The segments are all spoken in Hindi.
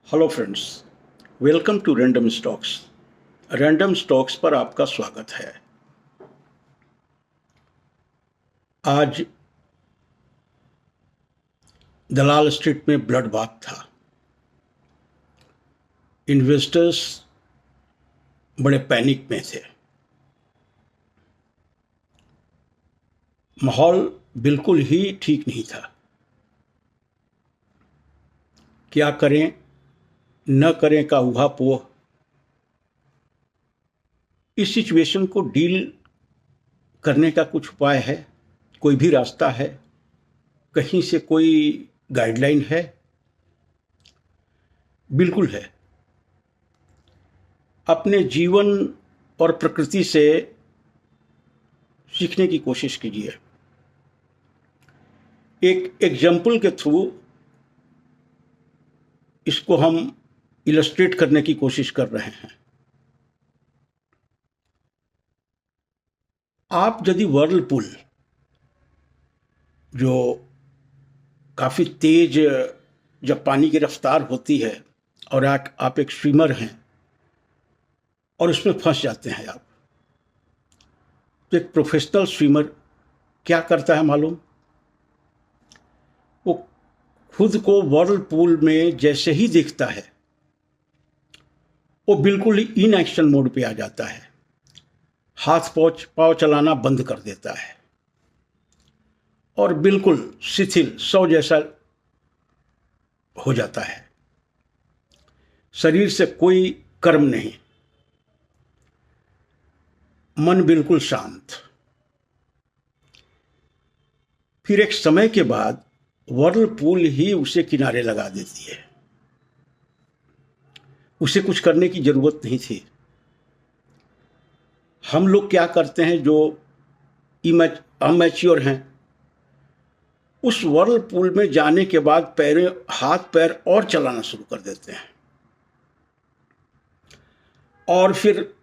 Hello friends, welcome to random stocks. Random stocks पर आपका स्वागत है। आज दलाल स्ट्रीट में ब्लड बाथ था। इन्वेस्टर्स बड़े पैनिक में थे। माहौल बिल्कुल ही ठीक नहीं था। क्या करें न करें का ऊहापोह। इस सिचुएशन को डील करने का कुछ उपाय है? कोई भी रास्ता है? कहीं से कोई गाइडलाइन है? बिल्कुल है। अपने जीवन और प्रकृति से सीखने की कोशिश कीजिए। एक एग्जाम्पल के थ्रू इसको हम इलस्ट्रेट करने की कोशिश कर रहे हैं। आप यदि व्हर्लपूल, जो काफ़ी तेज जब पानी की रफ्तार होती है और आप एक स्विमर हैं और उसमें फंस जाते हैं आप, तो एक प्रोफेशनल स्विमर क्या करता है मालूम? वो खुद को व्हर्लपूल में जैसे ही देखता है वो बिल्कुल ही इन एक्शन मोड पे आ जाता है। हाथ पाँव चलाना बंद कर देता है और बिल्कुल शिथिल शव जैसा हो जाता है। शरीर से कोई कर्म नहीं, मन बिल्कुल शांत। फिर एक समय के बाद व्हर्लपूल ही उसे किनारे लगा देती है। उसे कुछ करने की जरूरत नहीं थी। हम लोग क्या करते हैं जो अमैच्योर हैं, उस व्हर्लपूल में जाने के बाद हाथ पैर और चलाना शुरू कर देते हैं और फिर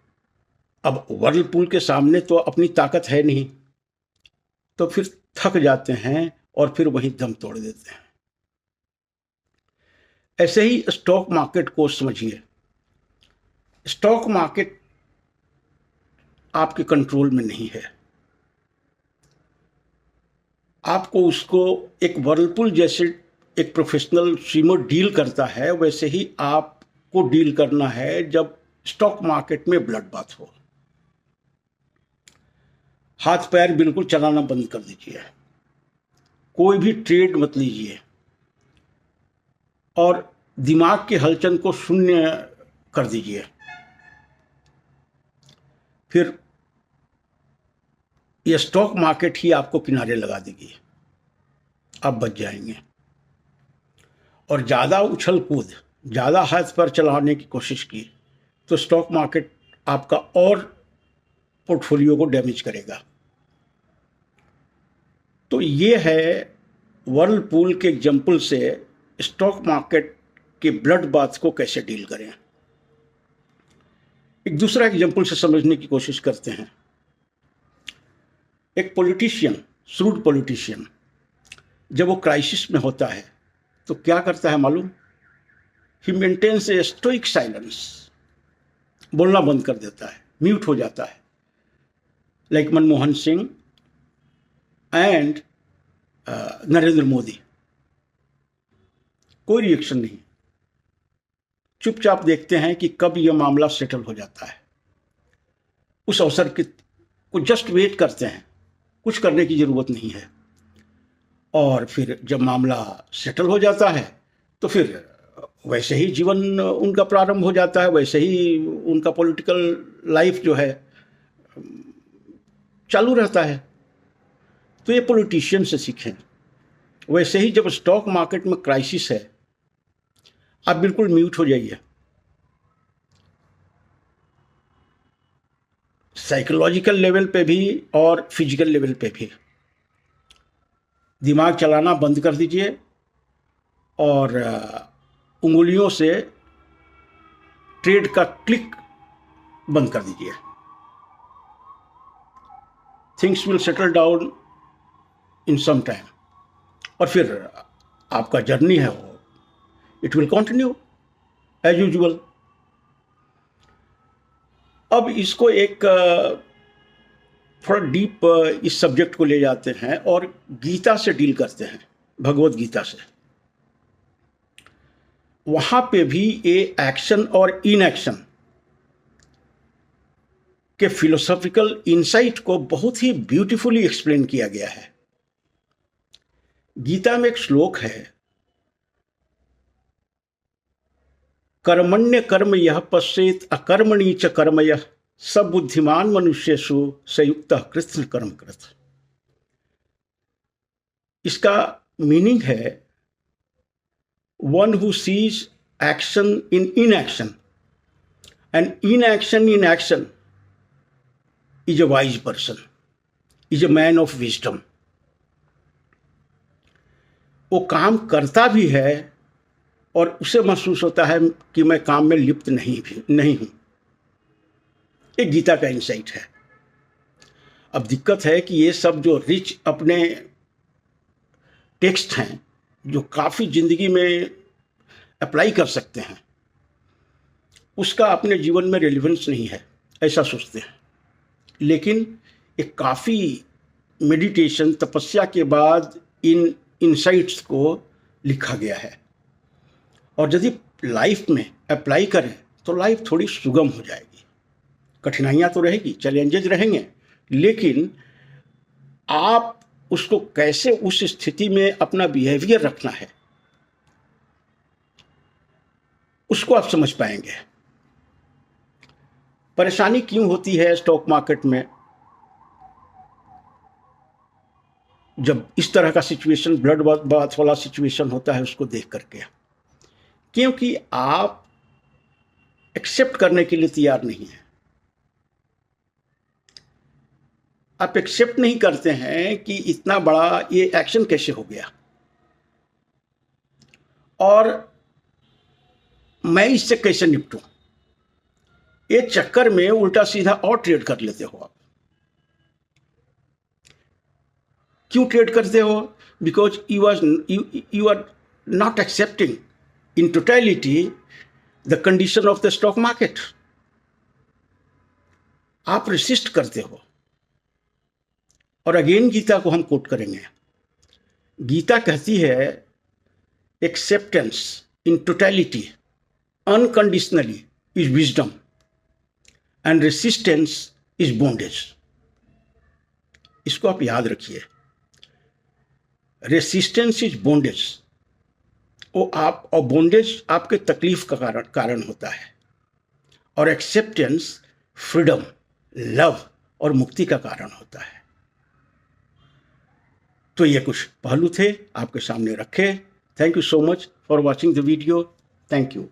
अब व्हर्लपूल के सामने तो अपनी ताकत है नहीं, तो फिर थक जाते हैं और फिर वहीं दम तोड़ देते हैं। ऐसे ही स्टॉक मार्केट को समझिए। स्टॉक मार्केट आपके कंट्रोल में नहीं है। आपको उसको एक व्हर्लपूल जैसे एक प्रोफेशनल स्विमर डील करता है, वैसे ही आपको डील करना है जब स्टॉक मार्केट में ब्लड बाथ हो। हाथ पैर बिल्कुल चलाना बंद कर दीजिए। कोई भी ट्रेड मत लीजिए और दिमाग के हलचल को शून्य कर दीजिए। फिर यह स्टॉक मार्केट ही आपको किनारे लगा देगी। आप बच जाएंगे। और ज़्यादा उछल कूद, ज़्यादा हाथ पैर चलाने की कोशिश की तो स्टॉक मार्केट आपका और पोर्टफोलियो को डैमेज करेगा। तो ये है व्हर्लपूल के एग्जाम्पल से स्टॉक मार्केट के ब्लड बाथ को कैसे डील करें। एक दूसरा एग्जाम्पल से समझने की कोशिश करते हैं। एक पॉलिटिशियन, श्रूड पॉलिटिशियन, जब वो क्राइसिस में होता है तो क्या करता है मालूम? He maintains a stoic silence. बोलना बंद कर देता है, म्यूट हो जाता है। Like Manmohan Singh and Narendra Modi. कोई रिएक्शन नहीं, चुपचाप देखते हैं कि कब यह मामला सेटल हो जाता है। उस अवसर को जस्ट वेट करते हैं, कुछ करने की जरूरत नहीं है। और फिर जब मामला सेटल हो जाता है तो फिर वैसे ही जीवन उनका प्रारंभ हो जाता है, वैसे ही उनका पॉलिटिकल लाइफ जो है चालू रहता है। तो ये पॉलिटिशियन से सीखें। वैसे ही जब स्टॉक मार्केट में क्राइसिस है, आप बिल्कुल म्यूट हो जाइए। साइकोलॉजिकल लेवल पे भी और फिजिकल लेवल पे भी दिमाग चलाना बंद कर दीजिए और उंगलियों से ट्रेड का क्लिक बंद कर दीजिए। Things will settle down in some time. और फिर आपका जर्नी है वो, it will continue. As usual. अब इसको एक थोड़ा डीप इस सब्जेक्ट को ले जाते हैं और गीता से डील करते हैं, भगवत गीता से। वहां पे भी ये एक्शन और इनएक्शन के फिलोसॉफिकल इंसाइट को बहुत ही ब्यूटीफुली एक्सप्लेन किया गया है। गीता में एक श्लोक है, कर्मण्य कर्म यह पश्येत अकर्मणि च कर्म यः सब बुद्धिमान मनुष्येषु संयुक्त कृष्ण कर्म कृत। इसका मीनिंग है one who seize action in inaction and inaction in action is a wise person, is a man of wisdom. वो काम करता भी है और उसे महसूस होता है कि मैं काम में लिप्त नहीं हूं। एक गीता का इंसाइट है। अब दिक्कत है कि ये सब जो रिच अपने टेक्स्ट हैं, जो काफ़ी ज़िंदगी में अप्लाई कर सकते हैं, उसका अपने जीवन में रेलिवेंस नहीं है, ऐसा सोचते हैं। लेकिन एक काफ़ी मेडिटेशन, तपस्या के बाद इन इंसाइट्स को लिखा गया है, और यदि लाइफ में अप्लाई करें तो लाइफ थोड़ी सुगम हो जाएगी। कठिनाइयाँ तो रहेगी, चैलेंजेस रहेंगे, लेकिन आप उसको कैसे उस स्थिति में अपना बिहेवियर रखना है, उसको आप समझ पाएंगे। परेशानी क्यों होती है स्टॉक मार्केट में जब इस तरह का सिचुएशन, ब्लड बाथ वाला सिचुएशन होता है उसको देख करके? क्योंकि आप एक्सेप्ट करने के लिए तैयार नहीं हैं। आप एक्सेप्ट नहीं करते हैं कि इतना बड़ा ये एक्शन कैसे हो गया, और मैं इससे कैसे निपटूं। ये चक्कर में उल्टा सीधा और ट्रेड कर लेते हो आप। क्यों ट्रेड करते हो? Because you are not accepting in totality the condition of the stock market. आप रेसिस्ट करते हो। और अगेन गीता को हम कोट करेंगे। गीता कहती है acceptance in totality unconditionally is wisdom and resistance is bondage. इसको आप याद रखिए। रेसिस्टेंस इज बॉन्डेज, वो आप, और बॉन्डेज आपके तकलीफ का कारण होता है, और एक्सेप्टेंस फ्रीडम, लव और मुक्ति का कारण होता है। तो ये कुछ पहलू थे, आपके सामने रखे। Thank you so much for watching the video. Thank you.